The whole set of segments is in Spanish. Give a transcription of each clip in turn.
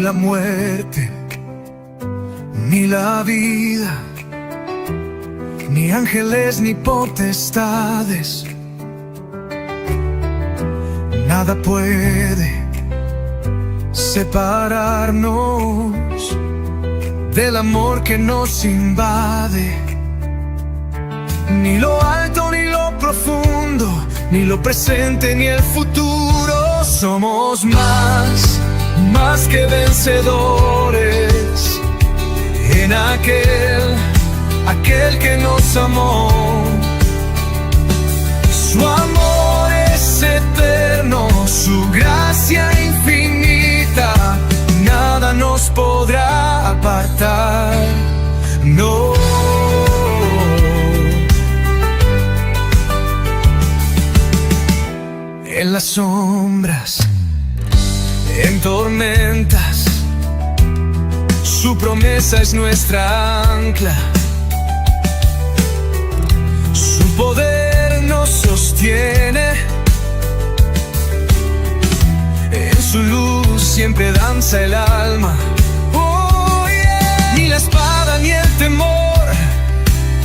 la muerte, ni la vida, ni ángeles ni potestades, nada puede separarnos del amor que nos invade. Ni lo alto ni lo profundo, ni lo presente ni el futuro. Somos más que vencedores en aquel que nos amó. Su amor es eterno, su gracia infinita, nada nos podrá apartar, no. En las sombras, en tormentas, su promesa es nuestra ancla. Su poder nos sostiene, en su luz siempre danza el alma. Oh, yeah. Ni la espada ni el temor,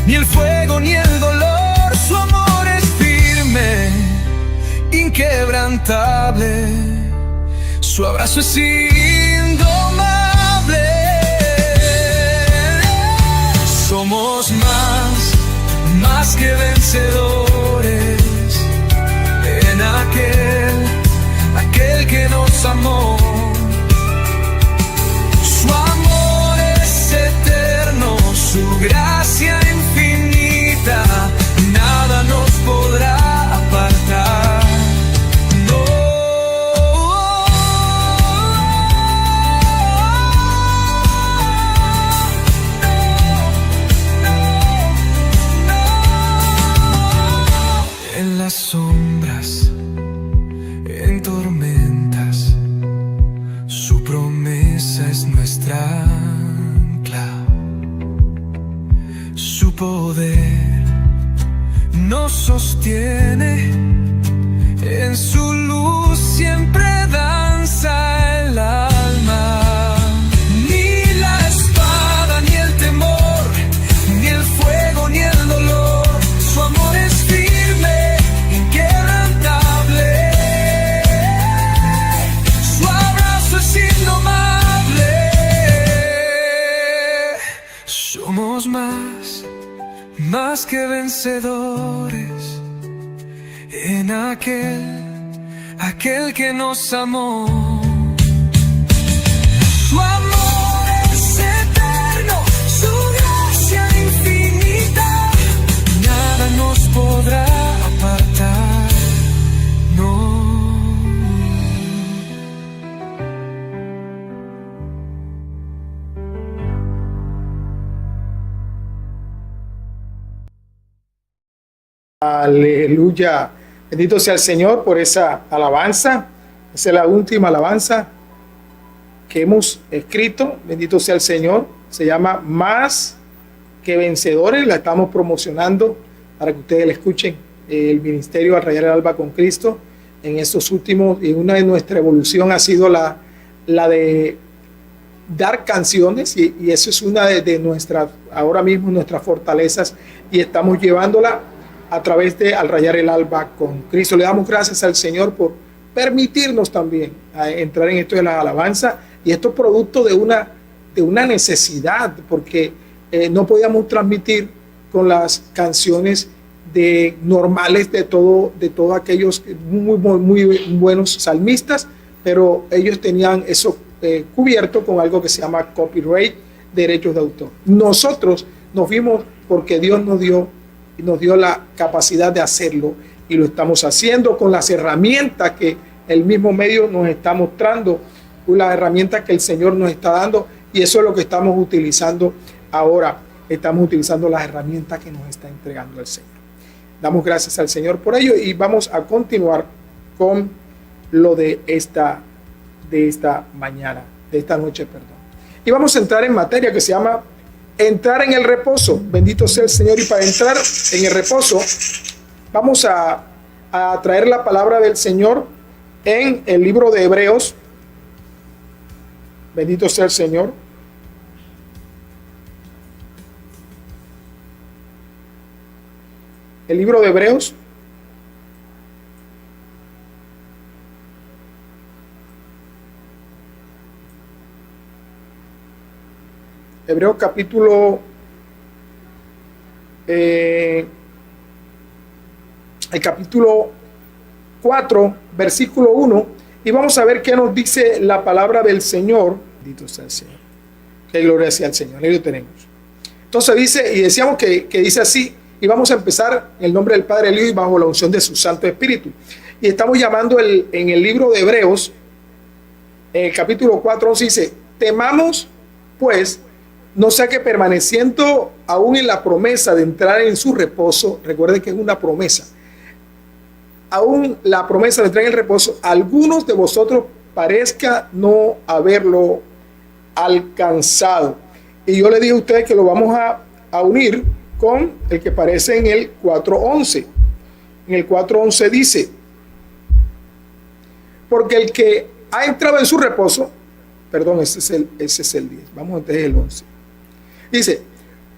ni el fuego ni el dolor, su amor es firme, inquebrantable, su abrazo es indomable. Somos más que vencedores en aquel que nos amó. Su amor es eterno, su gracia infinita, nada nos podrá apartar. Sombras, en tormentas, su promesa es nuestra ancla. Su poder nos sostiene, en su luz siempre danza el alma. Ni la espada ni el temor, ni el fuego ni el dolor, su amor es firme, inquebrantable, su abrazo es indomable. Somos más que vencedores en aquel que nos amó. Su amor es eterno, su gracia infinita, nada nos podrá apartar, no. Aleluya. Bendito sea el Señor por esa alabanza. Esa es la última alabanza que hemos escrito. Bendito sea el Señor. Se llama Más que Vencedores. La estamos promocionando para que ustedes la escuchen. El ministerio Al Rayar el Alba con Cristo en estos últimos, y una de nuestra evolución ha sido la de dar canciones, y eso es una de nuestras, ahora mismo, nuestras fortalezas, y estamos llevándola a través de Al Rayar el Alba con Cristo. Le damos gracias al Señor por permitirnos también entrar en esto de la alabanza, y esto es producto de una necesidad, porque no podíamos transmitir con las canciones normales de todos aquellos muy buenos salmistas, pero ellos tenían eso cubierto con algo que se llama copyright, derechos de autor. Nosotros nos vimos porque Dios nos dio la capacidad de hacerlo, y lo estamos haciendo con las herramientas que el mismo medio nos está mostrando, las herramientas que el Señor nos está dando, y eso es lo que estamos utilizando ahora. Estamos utilizando las herramientas que nos está entregando el Señor. Damos gracias al Señor por ello, y vamos a continuar con lo de esta mañana, de esta noche, perdón. Y vamos a entrar en materia que se llama entrar en el reposo. Bendito sea el Señor. Y para entrar en el reposo, vamos a traer la palabra del Señor en el libro de Hebreos, Bendito sea el Señor. El libro de Hebreos. Hebreos capítulo el capítulo 4, versículo 1, y vamos a ver qué nos dice la palabra del Señor. Bendito sea el Señor. Que gloria sea al Señor. Ahí lo tenemos. Entonces dice, y decíamos que dice así, y vamos a empezar en el nombre del Padre, del Hijo y bajo la unción de su Santo Espíritu. Y estamos llamando en el libro de Hebreos, en el capítulo 4, 11, dice, temamos pues, no sea que permaneciendo aún en la promesa de entrar en su reposo, recuerden que es una promesa, aún la promesa de entrar en el reposo, algunos de vosotros parezca no haberlo alcanzado. Y yo le dije a ustedes que lo vamos a unir con el que aparece en el 4.11. En el 4.11 dice, porque el que ha entrado en su reposo, perdón, ese es el 10, vamos entonces el 11. Dice,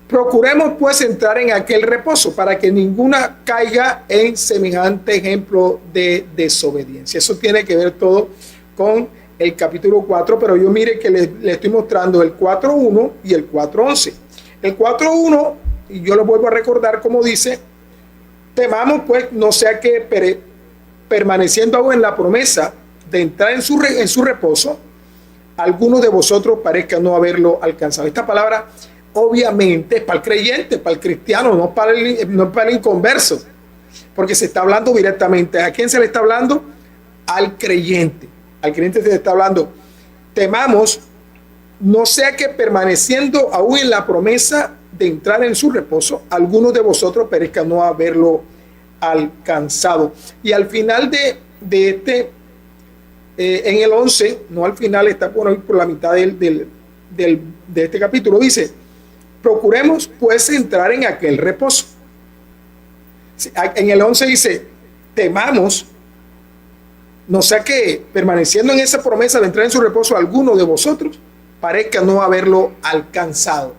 procuremos pues entrar en aquel reposo para que ninguna caiga en semejante ejemplo de desobediencia. Eso tiene que ver todo con el capítulo 4, pero yo mire que le estoy mostrando el 4.1 y el 4.11. El 4.1, y yo lo vuelvo a recordar como dice, temamos pues no sea que permaneciendo aún en la promesa de entrar en su reposo, algunos de vosotros parezcan no haberlo alcanzado. Esta palabra obviamente es para el creyente, para el cristiano, no para el inconverso, porque se está hablando directamente. ¿A quién se le está hablando? Al creyente. Al creyente se le está hablando. Temamos, no sea que permaneciendo aún en la promesa de entrar en su reposo, algunos de vosotros perezcan no haberlo alcanzado. Y al final de este, en el 11, no al final, está por la mitad de este capítulo, dice, procuremos pues entrar en aquel reposo. En el 11 dice, temamos, no sea que permaneciendo en esa promesa de entrar en su reposo, alguno de vosotros parezca no haberlo alcanzado,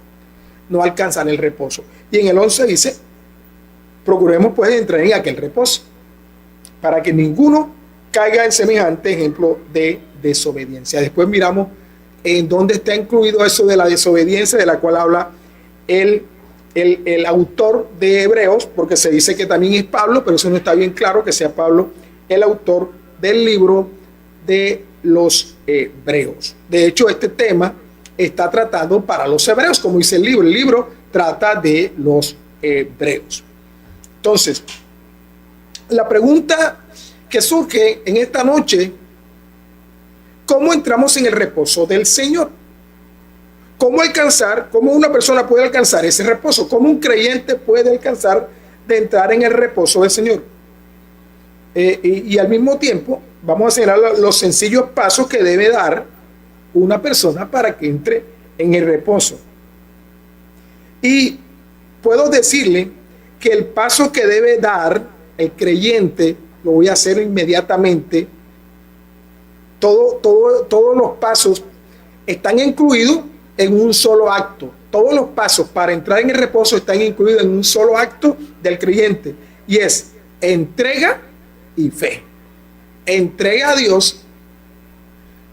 no alcanzar el reposo. Y en el 11 dice, procuremos pues entrar en aquel reposo, para que ninguno caiga en semejante ejemplo de desobediencia. Después miramos en dónde está incluido eso de la desobediencia, de la cual habla el autor de Hebreos, porque se dice que también es Pablo, pero eso no está bien claro que sea Pablo el autor del libro de los Hebreos. De hecho, este tema está tratado para los hebreos, como dice el libro trata de los hebreos. Entonces, la pregunta que surge en esta noche, ¿cómo entramos en el reposo del Señor? ¿Cómo una persona puede alcanzar ese reposo? ¿Cómo un creyente puede alcanzar de entrar en el reposo del Señor? Y al mismo tiempo, vamos a señalar los sencillos pasos que debe dar una persona para que entre en el reposo. Y puedo decirle que el paso que debe dar el creyente, lo voy a hacer inmediatamente. Todos los pasos están incluidos en un solo acto. Todos los pasos para entrar en el reposo están incluidos en un solo acto del creyente, y es entrega y fe. Entrega a Dios,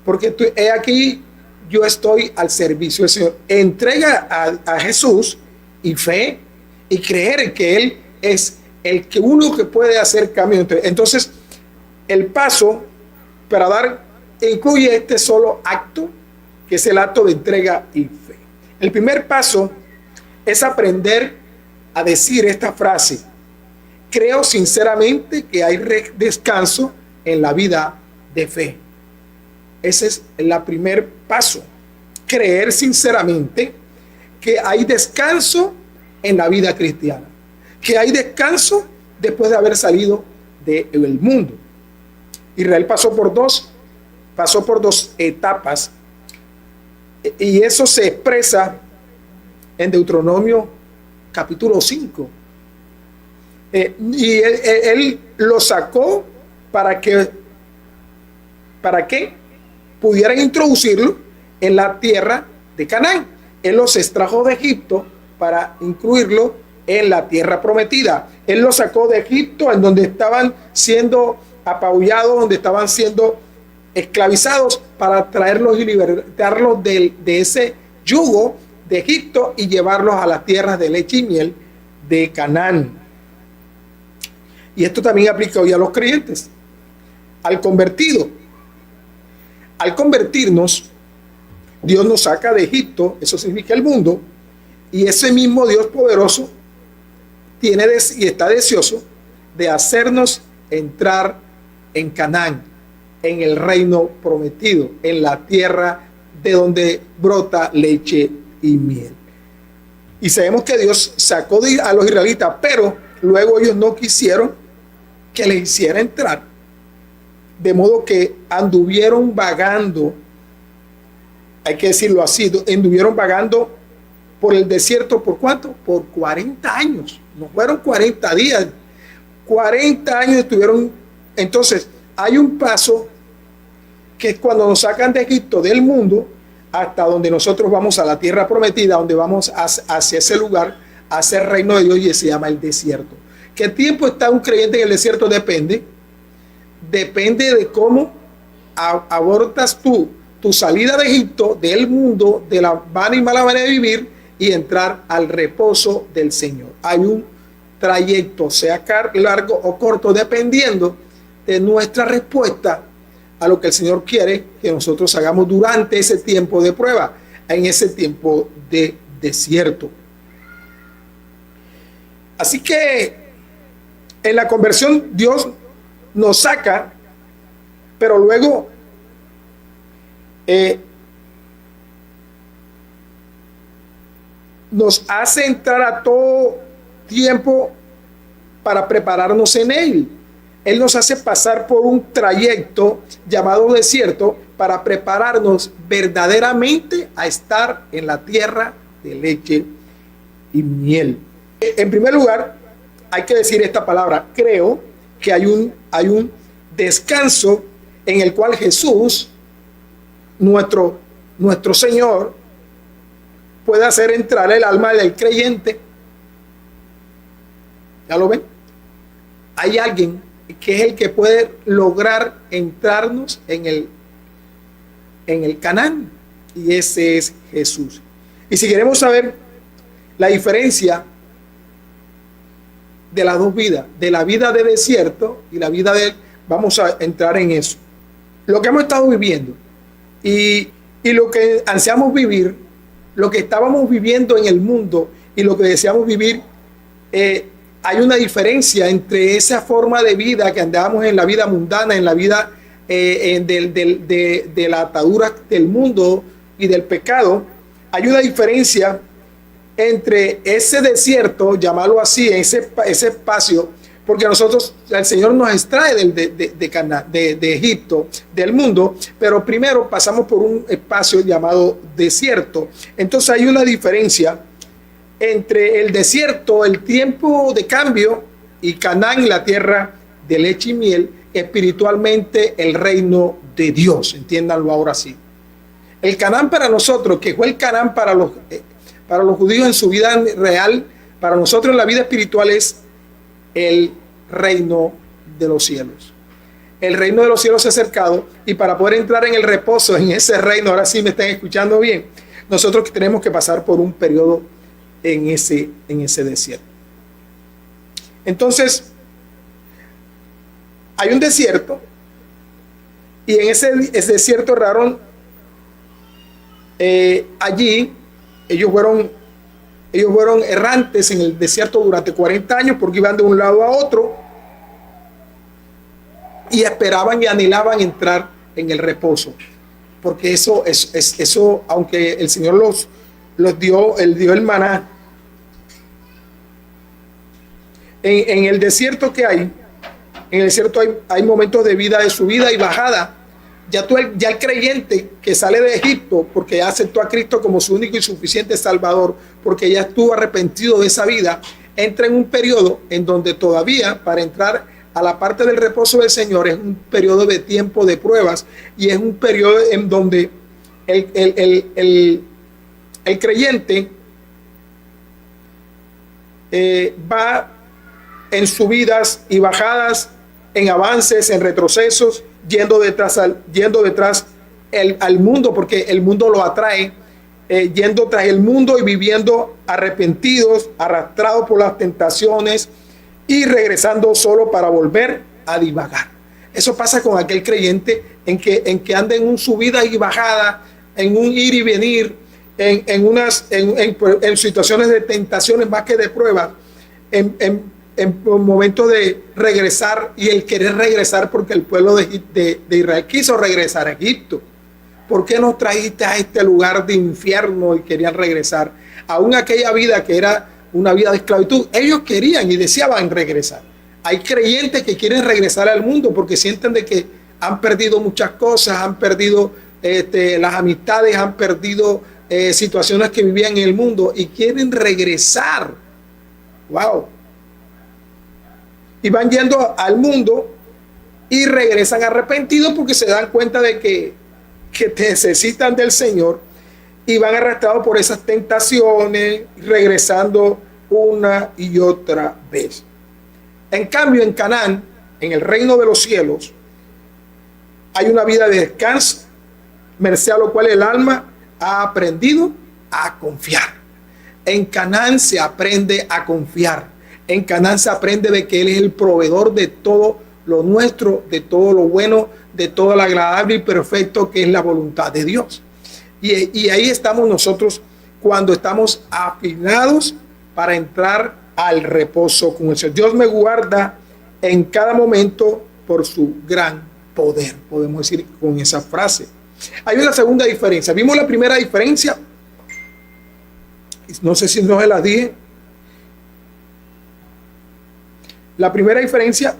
porque he aquí yo estoy al servicio del Señor. Entrega a Jesús y fe y creer en que Él es el que uno que puede hacer cambio. Entonces, el paso para dar incluye este solo acto, que es el acto de entrega y fe. El primer paso es aprender a decir esta frase: creo sinceramente que hay descanso en la vida de fe. Ese es el primer paso. Creer sinceramente que hay descanso en la vida cristiana, que hay descanso después de haber salido del mundo. Israel pasó por dos etapas, y eso se expresa en Deuteronomio capítulo 5. Y él lo sacó para que pudieran introducirlo en la tierra de Canaán. Él los extrajo de Egipto para incluirlo en la tierra prometida. Él los sacó de Egipto, en donde estaban siendo apabullados, donde estaban siendo esclavizados, para traerlos y libertarlos de ese yugo de Egipto y llevarlos a las tierras de leche y miel de Canaán. Y esto también aplica hoy a los creyentes, al convertido. Al convertirnos, Dios nos saca de Egipto, eso significa el mundo, y ese mismo Dios poderoso tiene y está deseoso de hacernos entrar en Canaán, en el reino prometido, en la tierra de donde brota leche y miel. Y sabemos que Dios sacó a los israelitas, pero luego ellos no quisieron que les hiciera entrar. De modo que anduvieron vagando, hay que decirlo así, anduvieron vagando por el desierto. ¿Por cuánto? Por 40 años. No fueron 40 días. 40 años estuvieron. Entonces, hay un paso que es cuando nos sacan de Egipto, del mundo, hasta donde nosotros vamos a la tierra prometida, donde vamos hacia ese lugar, hacia el reino de Dios, y se llama el desierto. ¿Qué tiempo está un creyente en el desierto? Depende de cómo abortas tú tu salida de Egipto, del mundo, de la vana y mala manera de vivir, y entrar al reposo del Señor. Hay un trayecto, sea largo o corto, dependiendo de nuestra respuesta a lo que el Señor quiere que nosotros hagamos durante ese tiempo de prueba, en ese tiempo de desierto. Así que en la conversión Dios nos saca, pero luego nos hace entrar a todo tiempo para prepararnos en Él. Él nos hace pasar por un trayecto llamado desierto para prepararnos verdaderamente a estar en la tierra de leche y miel. En primer lugar, hay que decir esta palabra: creo que hay un descanso en el cual Jesús, nuestro Señor, puede hacer entrar el alma del creyente. ¿Ya lo ven? Hay alguien que es el que puede lograr entrarnos en el Canaán, y ese es Jesús. Y si queremos saber la diferencia de las dos vidas, de la vida de desierto y la vida de... Vamos a entrar en eso. Lo que hemos estado viviendo y lo que ansiamos vivir, lo que estábamos viviendo en el mundo y lo que deseamos vivir, hay una diferencia entre esa forma de vida que andábamos en la vida mundana, en la vida de la atadura del mundo y del pecado. Hay una diferencia entre ese desierto, llamarlo así, ese espacio, porque nosotros, el Señor nos extrae de Egipto, del mundo, pero primero pasamos por un espacio llamado desierto. Entonces hay una diferencia entre el desierto, el tiempo de cambio, y Canaán, la tierra de leche y miel, espiritualmente el reino de Dios. Entiéndanlo ahora sí. El Canaán para nosotros, que fue el Canaán para los judíos en su vida real, para nosotros en la vida espiritual es el reino de los cielos. El reino de los cielos se ha acercado, y para poder entrar en el reposo, en ese reino, ahora sí me están escuchando bien, nosotros tenemos que pasar por un periodo en ese desierto. Entonces, hay un desierto, y en ese desierto erraron. Allí ellos fueron errantes en el desierto durante 40 años, porque iban de un lado a otro y esperaban y anhelaban entrar en el reposo, porque eso, aunque el Señor los dio el maná, en el desierto hay momentos de vida, de subida y bajada. Ya el creyente que sale de Egipto, porque ya aceptó a Cristo como su único y suficiente Salvador, porque ya estuvo arrepentido de esa vida, entra en un periodo en donde todavía, para entrar a la parte del reposo del Señor, es un periodo de tiempo de pruebas, y es un periodo en donde el creyente va en subidas y bajadas, en avances, en retrocesos, yendo detrás al mundo, porque el mundo lo atrae, yendo tras el mundo y viviendo arrepentidos, arrastrados por las tentaciones y regresando solo para volver a divagar. Eso pasa con aquel creyente en que anda en un subida y bajada, en un ir y venir, en situaciones de tentaciones más que de pruebas, en momentos de regresar y el querer regresar, porque el pueblo de Israel quiso regresar a Egipto. ¿Por qué nos trajiste a este lugar de infierno? Y querían regresar. Aún aquella vida que era una vida de esclavitud, ellos querían y deseaban regresar. Hay creyentes que quieren regresar al mundo porque sienten de que han perdido muchas cosas, han perdido las amistades, han perdido situaciones que vivían en el mundo y quieren regresar. ¡Wow! Y van yendo al mundo y regresan arrepentidos porque se dan cuenta de que necesitan del Señor y van arrastrados por esas tentaciones, regresando una y otra vez. En cambio, en Canaán, en el reino de los cielos, hay una vida de descanso, merced a lo cual el alma ha aprendido a confiar. En Canaán se aprende a confiar. En Canaán se aprende de que Él es el proveedor de todo lo nuestro, de todo lo bueno, de todo lo agradable y perfecto que es la voluntad de Dios. Y ahí estamos nosotros cuando estamos afinados para entrar al reposo con el Señor. Dios me guarda en cada momento por su gran poder, podemos decir con esa frase. Hay una segunda diferencia. Vimos la primera diferencia, no sé si no se la dije. La primera diferencia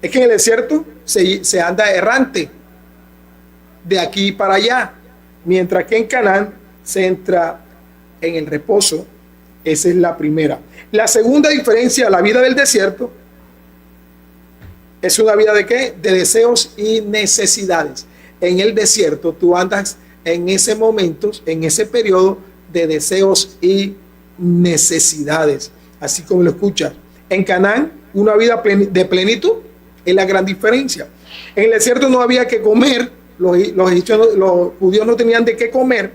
es que en el desierto se anda errante de aquí para allá, mientras que en Canaán se entra en el reposo. Esa es la primera. La segunda diferencia, la vida del desierto, es una vida ¿de qué? De deseos y necesidades. En el desierto tú andas en ese momento, en ese periodo de deseos y necesidades, así como lo escuchas. En Canaán, una vida de plenitud es la gran diferencia. En el desierto no había que comer, los judíos no tenían de qué comer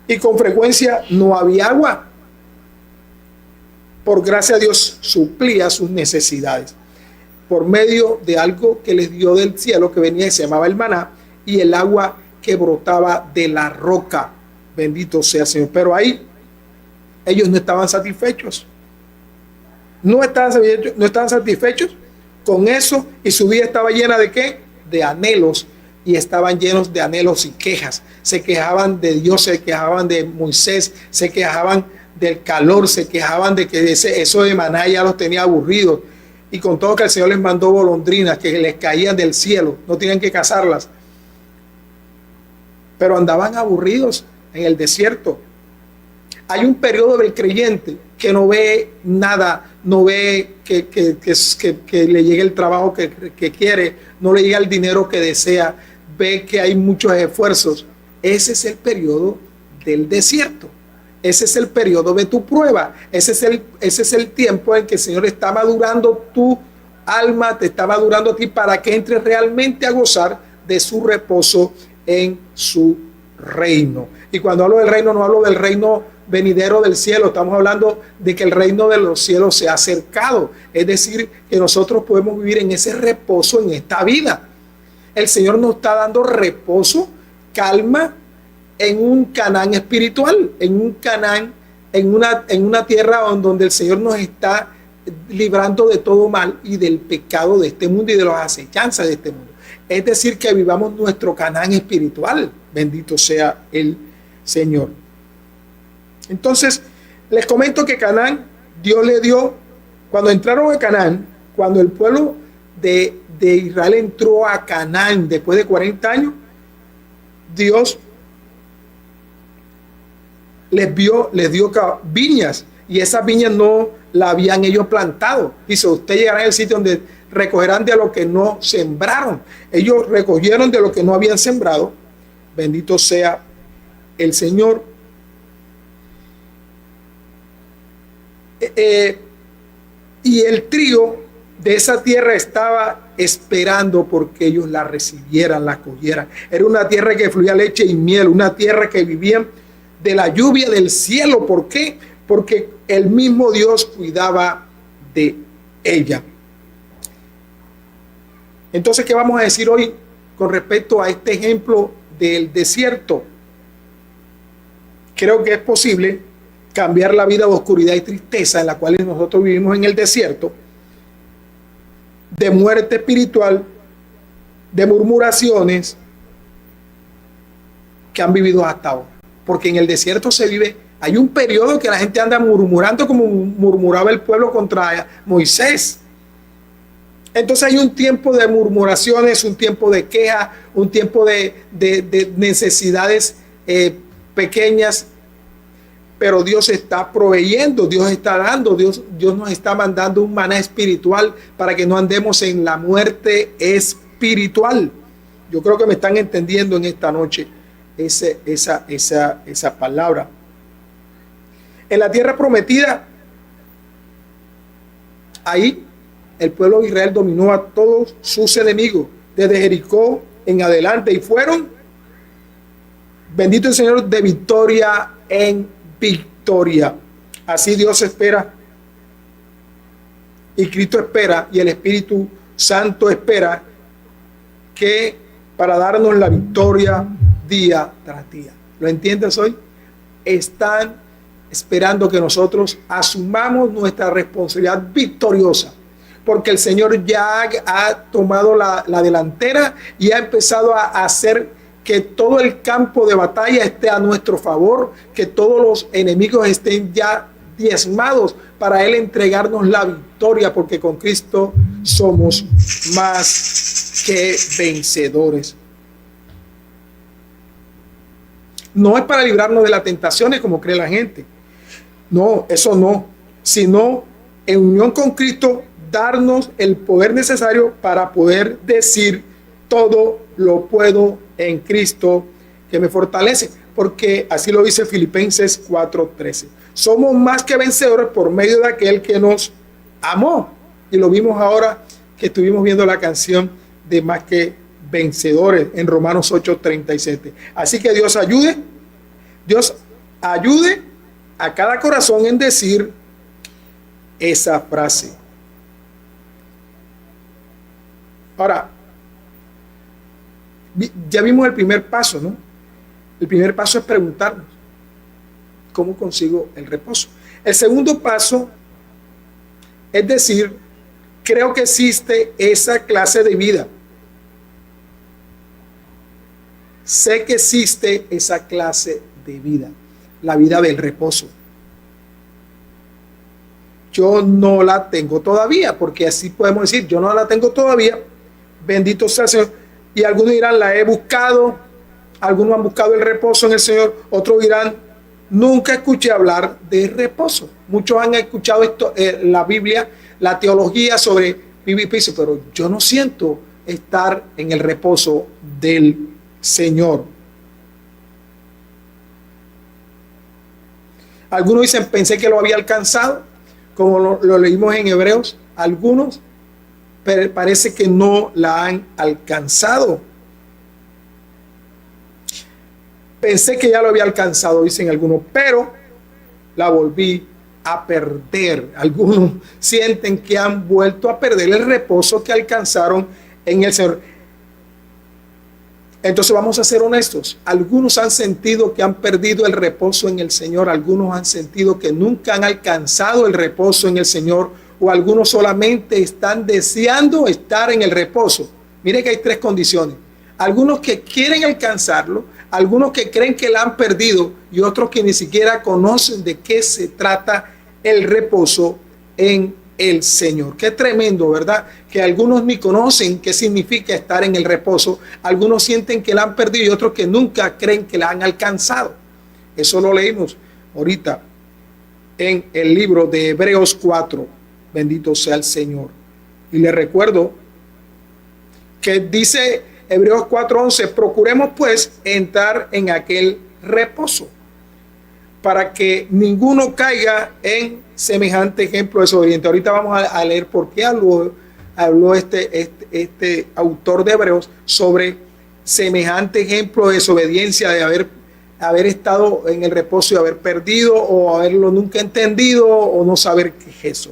y con frecuencia no había agua. Por gracia a Dios suplía sus necesidades por medio de algo que les dio del cielo, que venía y se llamaba el maná, y el agua que brotaba de la roca. Bendito sea el Señor. Pero ahí ellos no estaban satisfechos. No estaban satisfechos con eso, y su vida estaba llena de ¿qué? De anhelos, y estaban llenos de anhelos y quejas. Se quejaban de Dios, se quejaban de Moisés, se quejaban del calor, se quejaban de que eso de maná ya los tenía aburridos, y con todo que el Señor les mandó golondrinas que les caían del cielo, no tenían que cazarlas, pero andaban aburridos en el desierto. Hay un periodo del creyente que no ve nada, no ve que le llegue el trabajo que quiere, no le llega el dinero que desea, ve que hay muchos esfuerzos. Ese es el periodo del desierto. Ese es el periodo de tu prueba. Ese es el tiempo en que el Señor está madurando tu alma, te está madurando a ti para que entres realmente a gozar de su reposo en su reino. Y cuando hablo del reino, no hablo del reino venidero del cielo, estamos hablando de que el reino de los cielos se ha acercado. Es decir, que nosotros podemos vivir en ese reposo en esta vida. El Señor nos está dando reposo, calma, en un Canaán espiritual, en un Canaán, en una tierra donde el Señor nos está librando de todo mal y del pecado de este mundo y de las acechanzas de este mundo. Es decir, que vivamos nuestro Canaán espiritual. Bendito sea el Señor. Entonces, les comento que Canaán, Dios le dio, cuando entraron a Canaán, cuando el pueblo de Israel entró a Canaán después de 40 años, Dios les dio viñas, y esas viñas no la habían ellos plantado. Dice, usted llegará al sitio donde recogerán de lo que no sembraron. Ellos recogieron de lo que no habían sembrado Bendito sea el Señor. Y el trío de esa tierra estaba esperando porque ellos la recibieran, la cogieran. Era una tierra que fluía leche y miel, una tierra que vivía de la lluvia del cielo. ¿Por qué? Porque el mismo Dios cuidaba de ella. Entonces, ¿qué vamos a decir hoy con respecto a este ejemplo del desierto? Creo que es posible cambiar la vida de oscuridad y tristeza en la cual nosotros vivimos en el desierto, de muerte espiritual, de murmuraciones que han vivido hasta ahora. Porque en el desierto se vive, hay un periodo que la gente anda murmurando como murmuraba el pueblo contra Moisés. Entonces hay un tiempo de murmuraciones, un tiempo de queja, un tiempo de necesidades pequeñas, pero Dios está proveyendo, Dios está dando, Dios nos está mandando un maná espiritual para que no andemos en la muerte espiritual. Yo creo que me están entendiendo en esta noche esa palabra. En la tierra prometida, ahí el pueblo de Israel dominó a todos sus enemigos, desde Jericó en adelante, y fueron, bendito el Señor, de victoria en victoria. Así Dios espera, y Cristo espera, y el Espíritu Santo espera, que para darnos la victoria día tras día. ¿Lo entiendes hoy? Están esperando que nosotros asumamos nuestra responsabilidad victoriosa, porque el Señor ya ha tomado la delantera y ha empezado a hacer que todo el campo de batalla esté a nuestro favor, que todos los enemigos estén ya diezmados para Él entregarnos la victoria, porque con Cristo somos más que vencedores. No es para librarnos de las tentaciones como cree la gente. No, eso no. Sino en unión con Cristo, darnos el poder necesario para poder decir: todo lo puedo en Cristo que me fortalece. Porque así lo dice Filipenses 4:13. Somos más que vencedores por medio de aquel que nos amó. Y lo vimos ahora que estuvimos viendo la canción de más que vencedores en Romanos 8:37. Así que Dios ayude a cada corazón en decir esa frase. Ahora, ya vimos el primer paso, ¿no? El primer paso es preguntarnos: ¿cómo consigo el reposo? El segundo paso es decir: creo que existe esa clase de vida. Sé que existe esa clase de vida, la vida del reposo. Yo no la tengo todavía, porque así podemos decir: yo no la tengo todavía, bendito sea el Señor. Y algunos dirán: la he buscado. Algunos han buscado el reposo en el Señor. Otros dirán: nunca escuché hablar de reposo. Muchos han escuchado esto, la Biblia, la teología sobre vivir y piso, pero yo no siento estar en el reposo del Señor. Algunos dicen: pensé que lo había alcanzado, como lo leímos en Hebreos. Algunos parece que no la han alcanzado. Pensé que ya lo había alcanzado, dicen algunos, pero la volví a perder. Algunos sienten que han vuelto a perder el reposo que alcanzaron en el Señor. Entonces vamos a ser honestos. Algunos han sentido que han perdido el reposo en el Señor. Algunos han sentido que nunca han alcanzado el reposo en el Señor. O algunos solamente están deseando estar en el reposo. Mire que hay tres condiciones. Algunos que quieren alcanzarlo, algunos que creen que la han perdido y otros que ni siquiera conocen de qué se trata el reposo en el Señor. Qué tremendo, ¿verdad? Que algunos ni conocen qué significa estar en el reposo. Algunos sienten que la han perdido y otros que nunca creen que la han alcanzado. Eso lo leímos ahorita en el libro de Hebreos 4. Bendito sea el Señor. Y les recuerdo que dice Hebreos 4:11, procuremos pues entrar en aquel reposo, para que ninguno caiga en semejante ejemplo de desobediente. Ahorita vamos a leer por qué habló este autor de Hebreos sobre semejante ejemplo de desobediencia, de haber estado en el reposo y haber perdido o haberlo nunca entendido o no saber qué es eso.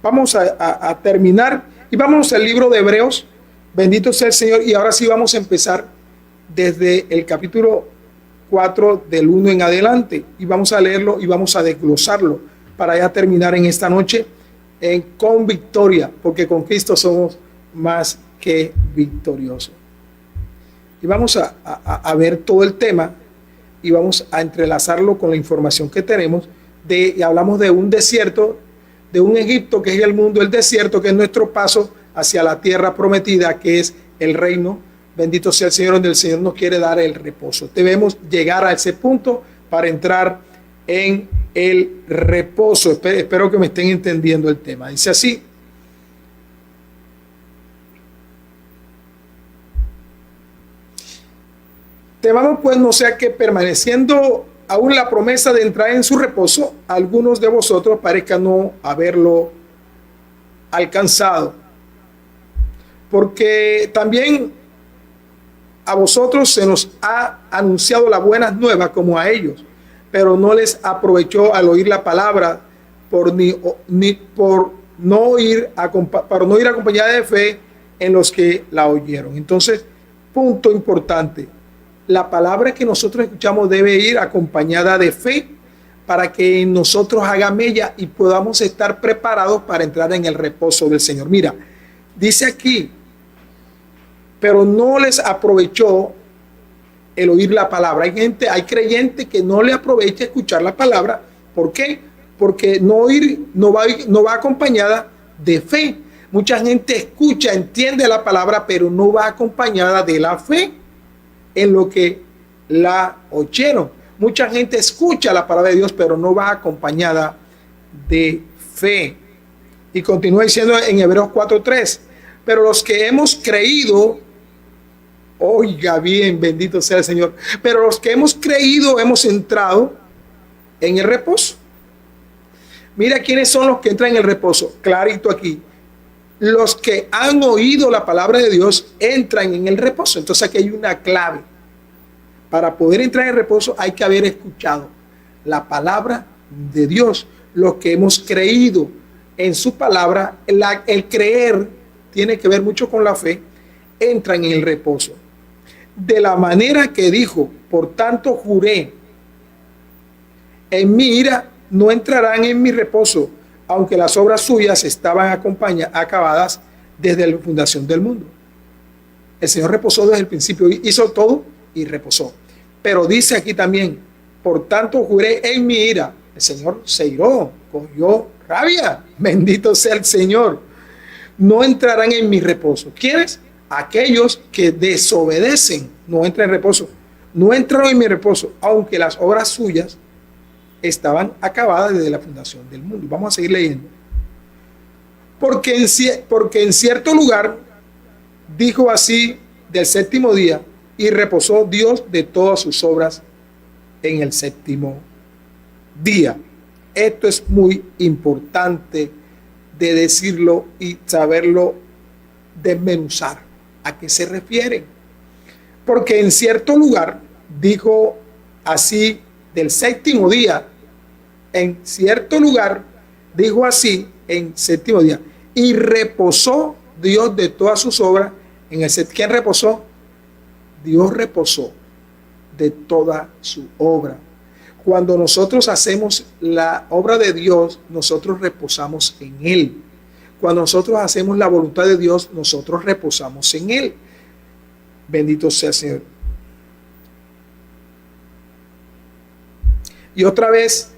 Vamos a terminar y vamos al libro de Hebreos. Bendito sea el Señor. Y ahora sí vamos a empezar desde el capítulo 4 del 1 en adelante y vamos a leerlo y vamos a desglosarlo para ya terminar en esta noche con victoria, porque con Cristo somos más que victoriosos. Y vamos a ver todo el tema y vamos a entrelazarlo con la información que tenemos. Y hablamos de un desierto, de un Egipto que es el mundo, el desierto que es nuestro paso hacia la tierra prometida, que es el reino. Bendito sea el Señor, donde el Señor nos quiere dar el reposo. Debemos llegar a ese punto para entrar en el reposo. Espero que me estén entendiendo el tema. Dice así: temamos pues no sea que permaneciendo aún la promesa de entrar en su reposo, algunos de vosotros parezcan no haberlo alcanzado. Porque también a vosotros se nos ha anunciado las buenas nuevas como a ellos, pero no les aprovechó al oír la palabra por no ir acompañada de fe en los que la oyeron. Entonces, punto importante: la palabra que nosotros escuchamos debe ir acompañada de fe para que nosotros haga mella y podamos estar preparados para entrar en el reposo del Señor. Mira, dice aquí, pero no les aprovechó el oír la palabra. Hay creyentes que no le aprovecha escuchar la palabra. ¿Por qué? Porque no va acompañada de fe. Mucha gente escucha, entiende la palabra, pero no va acompañada de la fe en lo que la oyeron. Mucha gente escucha la palabra de Dios, pero no va acompañada de fe. Y continúa diciendo en Hebreos 4:3, pero los que hemos creído, oiga bien, bendito sea el Señor, pero los que hemos creído hemos entrado en el reposo. Mira quiénes son los que entran en el reposo, clarito aquí. Los que han oído la palabra de Dios entran en el reposo. Entonces aquí hay una clave. Para poder entrar en el reposo hay que haber escuchado la palabra de Dios. Los que hemos creído en su palabra, el creer tiene que ver mucho con la fe, entran en el reposo. De la manera que dijo, por tanto juré, en mi ira no entrarán en mi reposo, aunque las obras suyas estaban acabadas desde la fundación del mundo. El Señor reposó desde el principio, hizo todo y reposó. Pero dice aquí también, por tanto juré en mi ira. El Señor se iró, cogió rabia. Bendito sea el Señor. No entrarán en mi reposo. ¿Quiénes? Aquellos que desobedecen. No entran en reposo. No entraron en mi reposo, aunque las obras suyas estaban acabadas desde la fundación del mundo. Vamos a seguir leyendo. Porque en cierto lugar dijo así del séptimo día, y reposó Dios de todas sus obras en el séptimo día. Esto es muy importante de decirlo y saberlo desmenuzar. ¿A qué se refiere? Porque en cierto lugar dijo así del séptimo día, en cierto lugar dijo así en séptimo día, y reposó Dios de todas sus obras en el séptimo. ¿Quién reposó? Dios reposó de toda su obra. Cuando nosotros hacemos la obra de Dios, nosotros reposamos en Él. Cuando nosotros hacemos la voluntad de Dios, nosotros reposamos en Él. Bendito sea el Señor. Y otra vez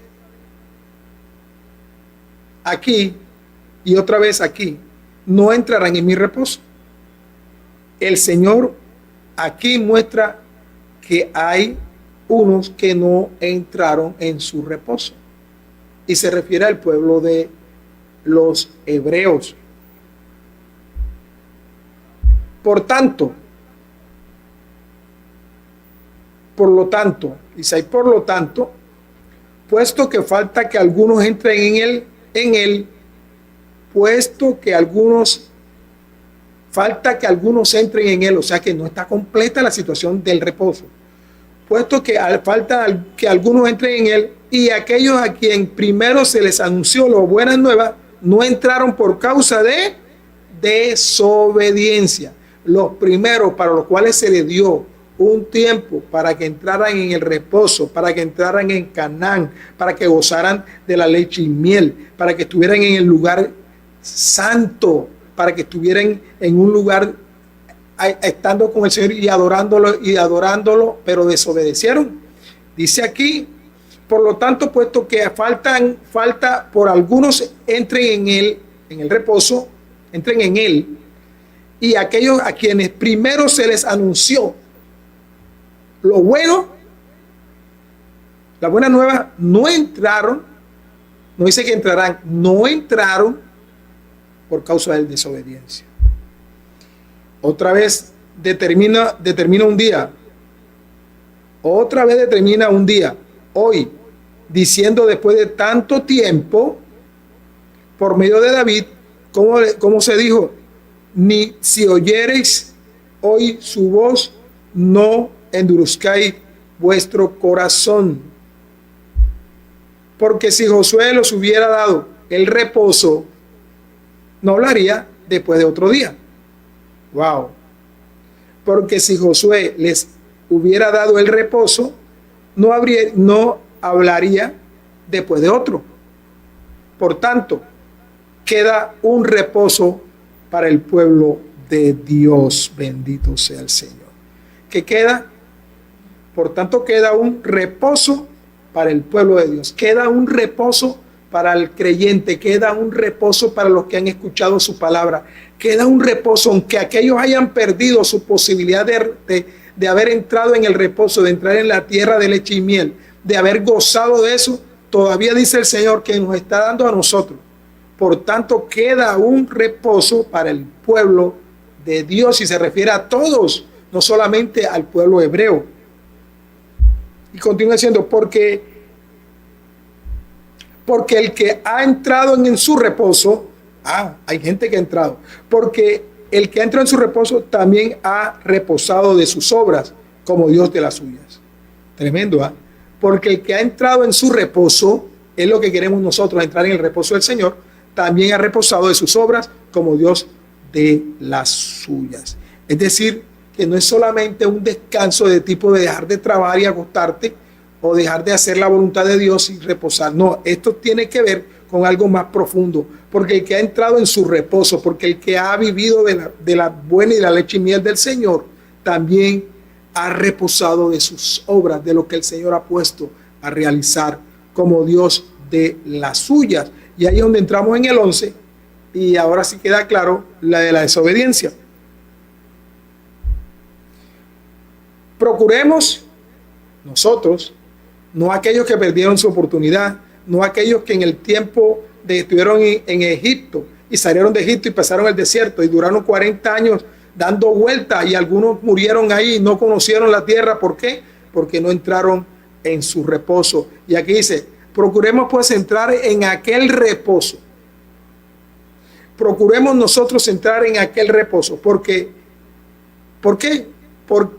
aquí, y otra vez aquí, no entrarán en mi reposo. El Señor aquí muestra que hay unos que no entraron en su reposo. Y se refiere al pueblo de los hebreos. Por lo tanto, puesto que falta que algunos entren entren en él, o sea que no está completa la situación del reposo. Puesto que falta que algunos entren en él, y aquellos a quien primero se les anunció las buenas nuevas, no entraron por causa de desobediencia. Los primeros para los cuales se les dio un tiempo para que entraran en el reposo, para que entraran en Canaán, para que gozaran de la leche y miel, para que estuvieran en el lugar santo, para que estuvieran en un lugar estando con el Señor y adorándolo, pero desobedecieron. Dice aquí, por lo tanto, puesto que falta por algunos entren en el reposo, entren en él, y aquellos a quienes primero se les anunció lo bueno, la buena nueva, no entraron, no dice que entrarán, no entraron por causa de desobediencia. Otra vez determina un día, hoy, diciendo después de tanto tiempo, por medio de David, como se dijo, ni si oyereis hoy su voz, no endurezcáis vuestro corazón. Porque si Josué los hubiera dado el reposo, no hablaría después de otro día. Wow. Porque si Josué les hubiera dado el reposo, no hablaría después de otro. Por tanto, queda un reposo para el pueblo de Dios. Bendito sea el Señor. ¿Qué queda? Por tanto, queda un reposo para el pueblo de Dios. Queda un reposo para el creyente. Queda un reposo para los que han escuchado su palabra. Queda un reposo, aunque aquellos hayan perdido su posibilidad de haber entrado en el reposo, de entrar en la tierra de leche y miel, de haber gozado de eso. Todavía dice el Señor que nos está dando a nosotros. Por tanto, queda un reposo para el pueblo de Dios, y se refiere a todos, no solamente al pueblo hebreo. Y continúa diciendo, porque el que ha entrado en su reposo, hay gente que ha entrado, porque el que ha entrado en su reposo también ha reposado de sus obras, como Dios de las suyas. Tremendo, porque el que ha entrado en su reposo, es lo que queremos nosotros, entrar en el reposo del Señor, también ha reposado de sus obras, como Dios de las suyas. Es decir, que no es solamente un descanso de tipo de dejar de trabajar y acostarte, o dejar de hacer la voluntad de Dios y reposar. No, esto tiene que ver con algo más profundo, porque el que ha entrado en su reposo, porque el que ha vivido de la buena y la leche y miel del Señor, también ha reposado de sus obras, de lo que el Señor ha puesto a realizar, como Dios de las suyas. Y ahí es donde entramos en el 11, y ahora sí queda claro la de la desobediencia. Procuremos nosotros, no aquellos que perdieron su oportunidad, no aquellos que en el tiempo estuvieron en Egipto y salieron de Egipto y pasaron el desierto y duraron 40 años dando vueltas, y algunos murieron ahí y no conocieron la tierra. ¿Por qué? Porque no entraron en su reposo. Y aquí dice, procuremos pues entrar en aquel reposo. Procuremos nosotros entrar en aquel reposo. ¿Por qué?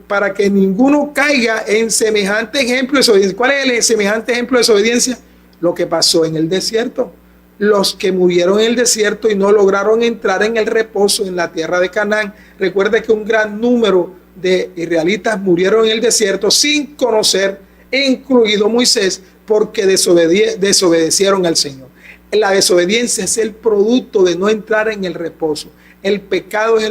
Para que ninguno caiga en semejante ejemplo de desobediencia. ¿Cuál es el semejante ejemplo de desobediencia? Lo que pasó en el desierto. Los que murieron en el desierto y no lograron entrar en el reposo en la tierra de Canaán. Recuerde que un gran número de israelitas murieron en el desierto sin conocer, incluido Moisés, porque desobedecieron al Señor. La desobediencia es el producto de no entrar en el reposo. El pecado y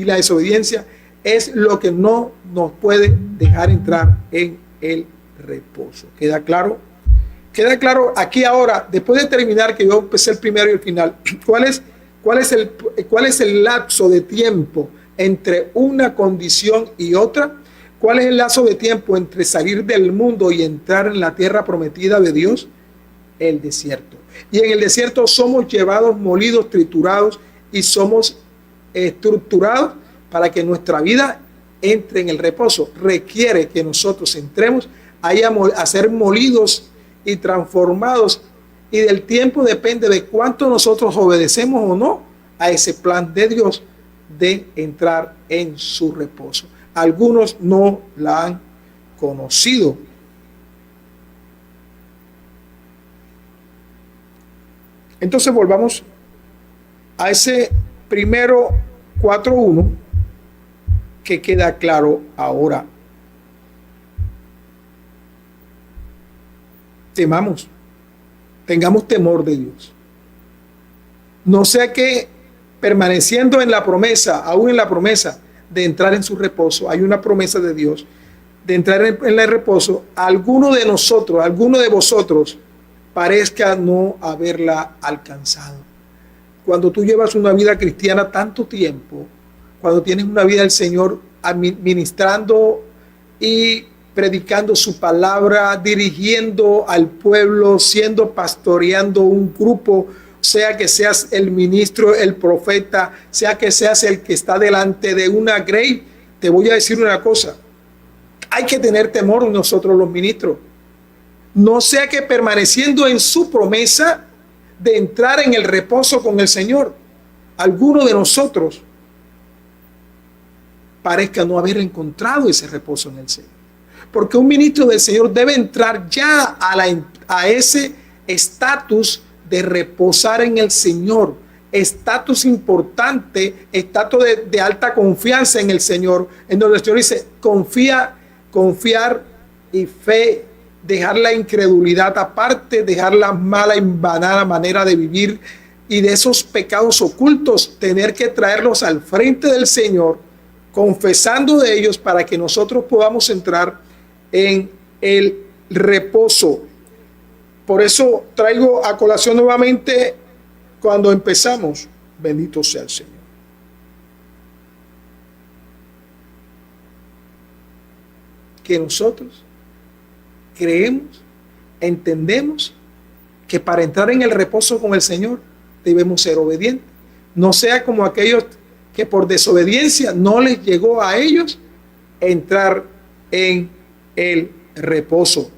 la desobediencia es lo que no nos puede dejar entrar en el reposo. ¿Queda claro? Queda claro aquí ahora, después de terminar, que yo empecé el primero y el final, ¿cuál es el lapso de tiempo entre una condición y otra? ¿Cuál es el lapso de tiempo entre salir del mundo y entrar en la tierra prometida de Dios? El desierto. Y en el desierto somos llevados, molidos, triturados, y somos estructurados para que nuestra vida entre en el reposo, requiere que nosotros entremos a ser molidos y transformados, y del tiempo depende de cuánto nosotros obedecemos o no a ese plan de Dios de entrar en su reposo. Algunos no la han conocido. Entonces volvamos a ese primero 4:1 que queda claro ahora. Temamos, tengamos temor de Dios. No sea que permaneciendo en la promesa, aún en la promesa de entrar en su reposo, hay una promesa de Dios de entrar en el reposo, alguno de nosotros, alguno de vosotros parezca no haberla alcanzado. Cuando tú llevas una vida cristiana tanto tiempo, cuando tienes una vida del Señor administrando y predicando su palabra, dirigiendo al pueblo, pastoreando un grupo, sea que seas el ministro, el profeta, sea que seas el que está delante de una grey, te voy a decir una cosa: hay que tener temor nosotros los ministros. No sea que permaneciendo en su promesa de entrar en el reposo con el Señor, alguno de nosotros parezca no haber encontrado ese reposo en el Señor. Porque un ministro del Señor debe entrar ya a ese estatus de reposar en el Señor, estatus importante, estatus de alta confianza en el Señor, en donde el Señor dice: confiar y fe, dejar la incredulidad aparte, dejar la mala y banal manera de vivir y de esos pecados ocultos, tener que traerlos al frente del Señor, confesando de ellos para que nosotros podamos entrar en el reposo. Por eso traigo a colación nuevamente cuando empezamos: bendito sea el Señor. Que nosotros creemos, entendemos que para entrar en el reposo con el Señor debemos ser obedientes. No sea como aquellos que por desobediencia no les llegó a ellos entrar en el reposo.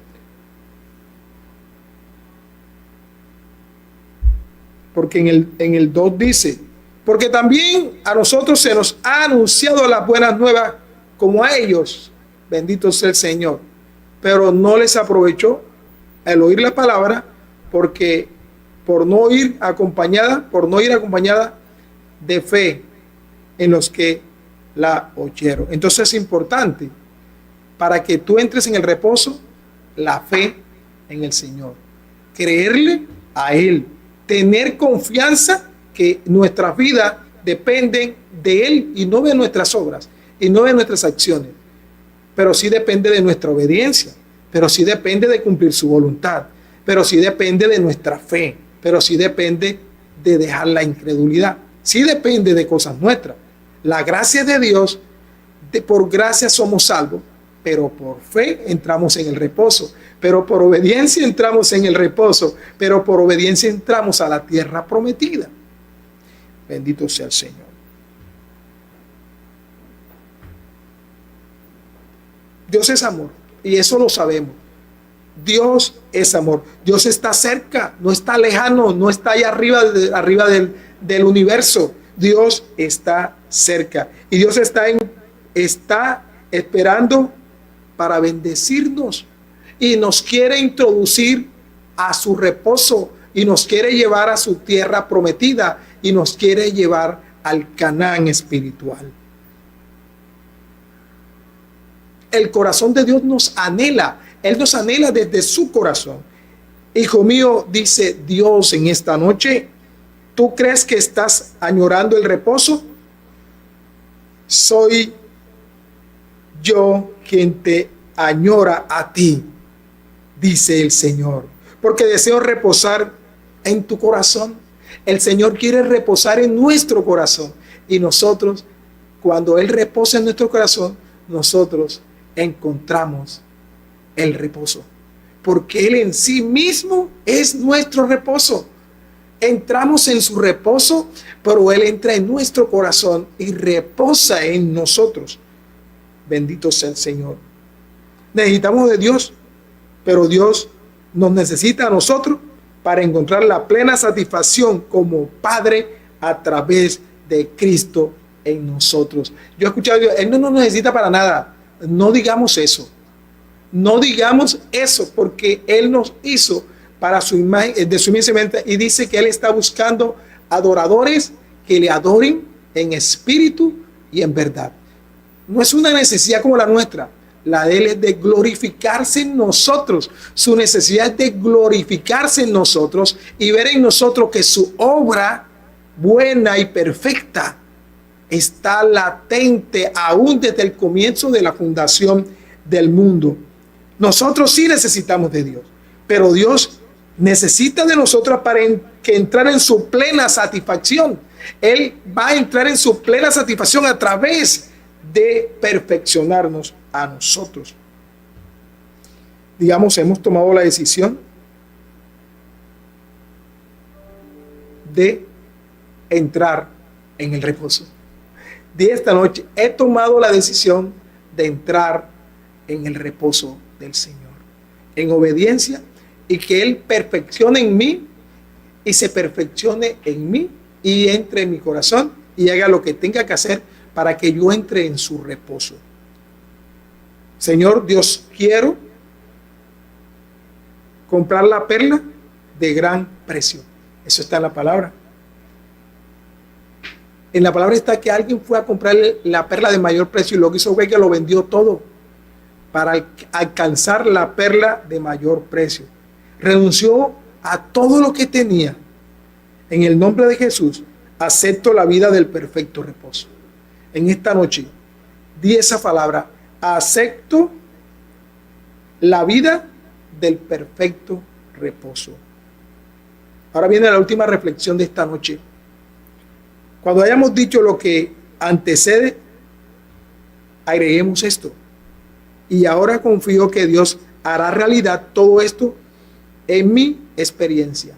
Porque en el 2 dice: porque también a nosotros se nos ha anunciado las buenas nuevas como a ellos, bendito sea el Señor, pero no les aprovechó el oír la palabra, porque por no ir acompañada de fe en los que la oyeron. Entonces es importante, para que tú entres en el reposo, la fe en el Señor, creerle a Él, tener confianza que nuestras vidas dependen de Él y no de nuestras obras y no de nuestras acciones, pero sí depende de nuestra obediencia, pero sí depende de cumplir su voluntad, pero sí depende de nuestra fe, pero sí depende de dejar la incredulidad, sí depende de cosas nuestras. La gracia de Dios, por gracia somos salvos, pero por fe entramos en el reposo, pero por obediencia entramos en el reposo, pero por obediencia entramos a la tierra prometida. Bendito sea el Señor. Dios es amor, y eso lo sabemos. Dios es amor. Dios está cerca, no está lejano, no está allá arriba del universo. Dios está cerca, y Dios está esperando para bendecirnos, y nos quiere introducir a su reposo, y nos quiere llevar a su tierra prometida, y nos quiere llevar al Canaán espiritual. El corazón de Dios nos anhela, Él nos anhela desde su corazón. Hijo mío, dice Dios en esta noche, ¿tú crees que estás añorando el reposo? Soy yo quien te añora a ti, dice el Señor, porque deseo reposar en tu corazón. El Señor quiere reposar en nuestro corazón, y nosotros, cuando Él reposa en nuestro corazón, nosotros encontramos el reposo, porque Él en sí mismo es nuestro reposo. entramos en su reposo, pero Él entra en nuestro corazón y reposa en nosotros. Bendito sea el Señor. Necesitamos de Dios, pero Dios nos necesita a nosotros para encontrar la plena satisfacción como Padre a través de Cristo en nosotros. Yo he escuchado, Él no nos necesita para nada. No digamos eso. No digamos eso, porque Él nos hizo para su imagen, de su misma semejanza, y dice que Él está buscando adoradores que le adoren en espíritu y en verdad. No es una necesidad como la nuestra. La de Él es de glorificarse en nosotros. Su necesidad es de glorificarse en nosotros y ver en nosotros que su obra buena y perfecta está latente aún desde el comienzo de la fundación del mundo. Nosotros sí necesitamos de Dios, pero Dios necesita de nosotros para entrar en su plena satisfacción. Él va a entrar en su plena satisfacción a través de perfeccionarnos a nosotros. Digamos, hemos tomado la decisión de entrar en el reposo. De esta noche he tomado la decisión de entrar en el reposo del Señor, en obediencia, y que Él perfeccione en mí y se perfeccione en mí y entre en mi corazón y haga lo que tenga que hacer para que yo entre en su reposo. Señor Dios, quiero comprar la perla de gran precio. Eso está en la palabra. En la palabra está que alguien fue a comprarle la perla de mayor precio y lo que hizo fue que lo vendió todo para alcanzar la perla de mayor precio. Renunció a todo lo que tenía. En el nombre de Jesús, acepto la vida del perfecto reposo. En esta noche, di esa palabra: acepto la vida del perfecto reposo. Ahora viene la última reflexión de esta noche. Cuando hayamos dicho lo que antecede, agreguemos esto: y ahora confío que Dios hará realidad todo esto en mi experiencia.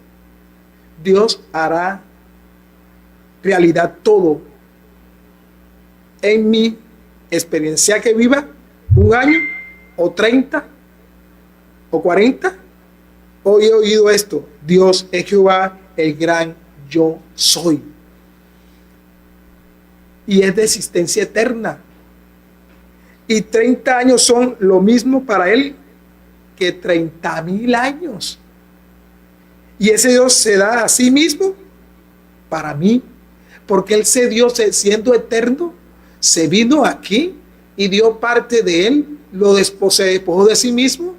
Dios hará realidad todo en mi experiencia, que viva un año o 30 o 40. Hoy he oído esto: Dios es Jehová, el gran yo soy. Y es de existencia eterna. Y 30 años son lo mismo para Él que 30,000 años. Y ese Dios se da a sí mismo para mí, porque Él se dio, siendo eterno, se vino aquí y dio parte de Él, se despojó de sí mismo,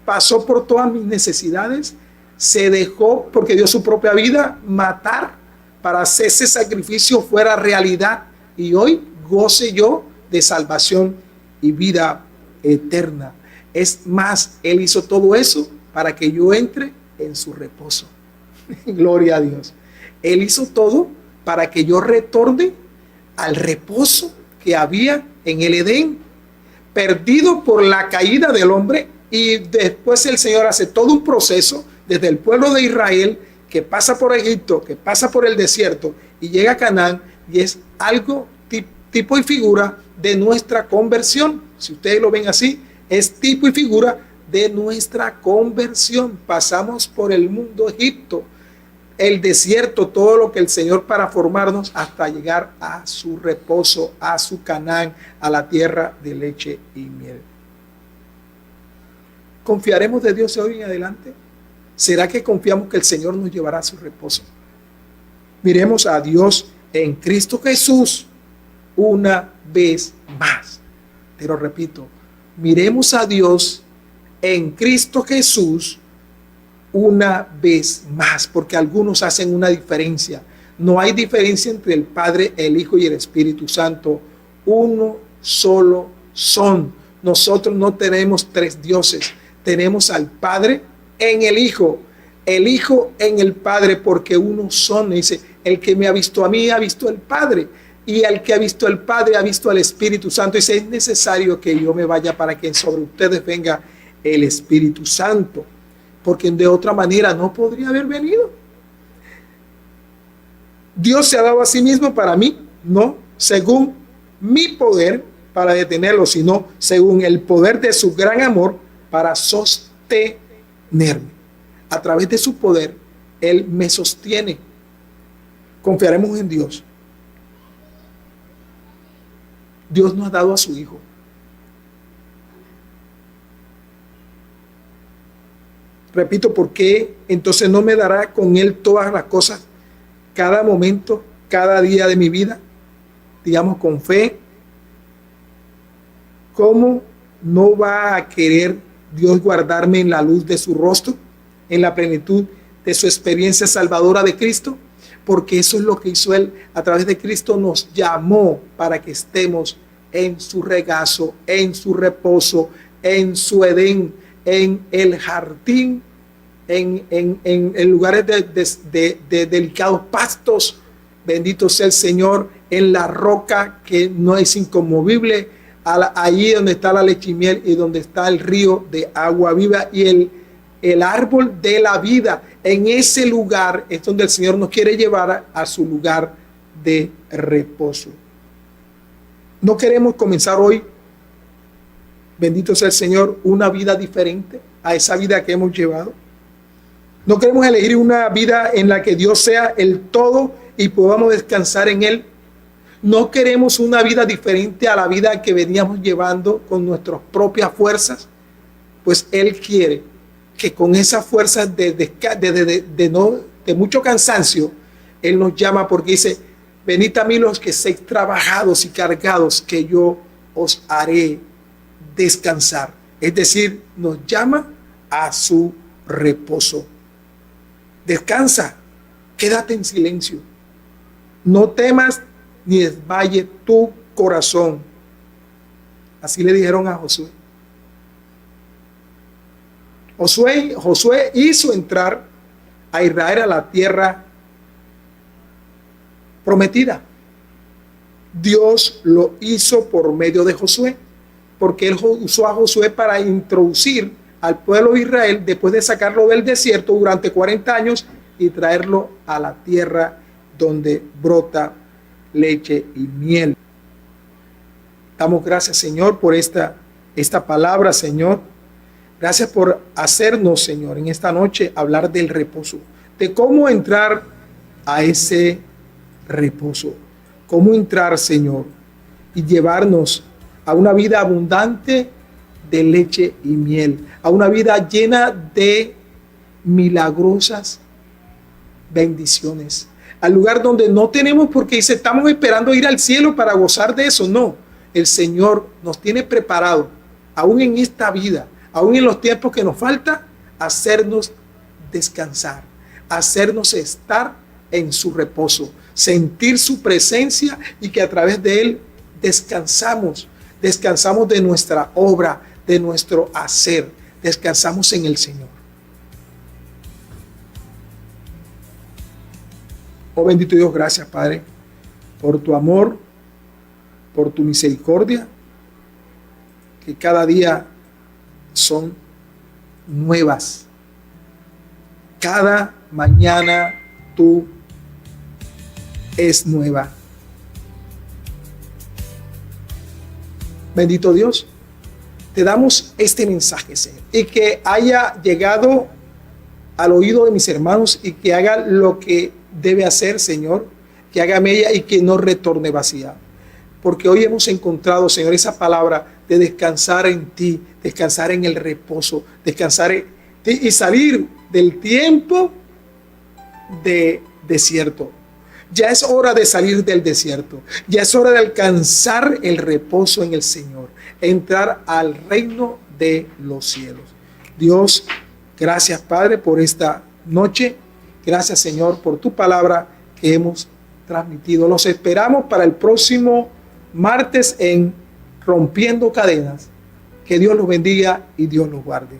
pasó por todas mis necesidades, se dejó, porque dio su propia vida, matar para hacer ese sacrificio fuera realidad, y hoy goce yo de salvación y vida eterna. Es más, Él hizo todo eso para que yo entre en su reposo. Gloria a Dios. Él hizo todo para que yo retorne al reposo que había en el Edén, perdido por la caída del hombre. Y después el Señor hace todo un proceso desde el pueblo de Israel, que pasa por Egipto, que pasa por el desierto y llega a Canaán, y es algo tipo y figura de nuestra conversión. Si ustedes lo ven así, es tipo y figura de nuestra conversión. Pasamos por el mundo Egipto, el desierto, todo lo que el Señor, para formarnos hasta llegar a su reposo, a su Canaán, a la tierra de leche y miel. ¿Confiaremos de Dios hoy en adelante? ¿Será que confiamos que el Señor nos llevará a su reposo? Miremos a Dios en Cristo Jesús una vez más. Te lo repito, miremos a Dios en Cristo Jesús una vez más, porque algunos hacen una diferencia. No hay diferencia entre el Padre, el Hijo y el Espíritu Santo. Uno solo son. Nosotros no tenemos tres dioses. Tenemos al Padre en el Hijo en el Padre, porque uno son. Dice, el que me ha visto a mí ha visto al Padre, y el que ha visto al Padre ha visto al Espíritu Santo. Dice, es necesario que yo me vaya para que sobre ustedes venga el Espíritu Santo, porque de otra manera no podría haber venido. Dios se ha dado a sí mismo para mí, no según mi poder para detenerlo, sino según el poder de su gran amor para sostenerme. A través de su poder, Él me sostiene. Confiaremos en Dios. Dios nos ha dado a su Hijo. Repito, ¿por qué entonces no me dará con Él todas las cosas, cada momento, cada día de mi vida? Digamos con fe. ¿Cómo no va a querer Dios guardarme en la luz de su rostro, en la plenitud de su experiencia salvadora de Cristo? Porque eso es lo que hizo Él. A través de Cristo nos llamó para que estemos en su regazo, en su reposo, en su Edén, en el jardín, en lugares de delicados pastos. Bendito sea el Señor, en la roca que no es inconmovible, allí donde está la leche y miel y donde está el río de agua viva y el árbol de la vida. En ese lugar es donde el Señor nos quiere llevar a su lugar de reposo. No queremos comenzar hoy, bendito sea el Señor, una vida diferente a esa vida que hemos llevado. No queremos elegir una vida en la que Dios sea el todo y podamos descansar en Él. No queremos una vida diferente a la vida que veníamos llevando con nuestras propias fuerzas, pues Él quiere que con esas fuerzas de mucho cansancio, Él nos llama porque dice: venid a mí los que seáis trabajados y cargados, que yo os haré descansar. Es decir, nos llama a su reposo. Descansa, quédate en silencio. No temas ni desmaye tu corazón. Así le dijeron a Josué. Josué hizo entrar a Israel a la tierra prometida. Dios lo hizo por medio de Josué, porque Él usó a Josué para introducir al pueblo de Israel después de sacarlo del desierto durante 40 años y traerlo a la tierra donde brota leche y miel. Damos gracias, Señor, por esta palabra, Señor. Gracias por hacernos, Señor, en esta noche hablar del reposo, de cómo entrar a ese reposo, cómo entrar, Señor, y llevarnos a una vida abundante de leche y miel, a una vida llena de milagrosas bendiciones, al lugar donde no tenemos porque dice, estamos esperando ir al cielo para gozar de eso. No, el Señor nos tiene preparado, aún en esta vida, aún en los tiempos que nos falta, hacernos descansar, hacernos estar en su reposo, sentir su presencia y que a través de Él descansamos de nuestra obra, de nuestro hacer, descansamos en el Señor. Oh bendito Dios, gracias, Padre, por tu amor, por tu misericordia, que cada día son nuevas. Cada mañana tú es nueva. Bendito Dios, te damos este mensaje, Señor, y que haya llegado al oído de mis hermanos y que haga lo que debe hacer, Señor, que haga mella y que no retorne vacía. Porque hoy hemos encontrado, Señor, esa palabra de descansar en ti, descansar en el reposo, descansar y salir del tiempo de desierto. Ya es hora de salir del desierto. Ya es hora de alcanzar el reposo en el Señor, entrar al reino de los cielos. Dios, gracias, Padre, por esta noche. Gracias, Señor, por tu palabra que hemos transmitido. Los esperamos para el próximo martes en Rompiendo Cadenas. Que Dios los bendiga y Dios los guarde.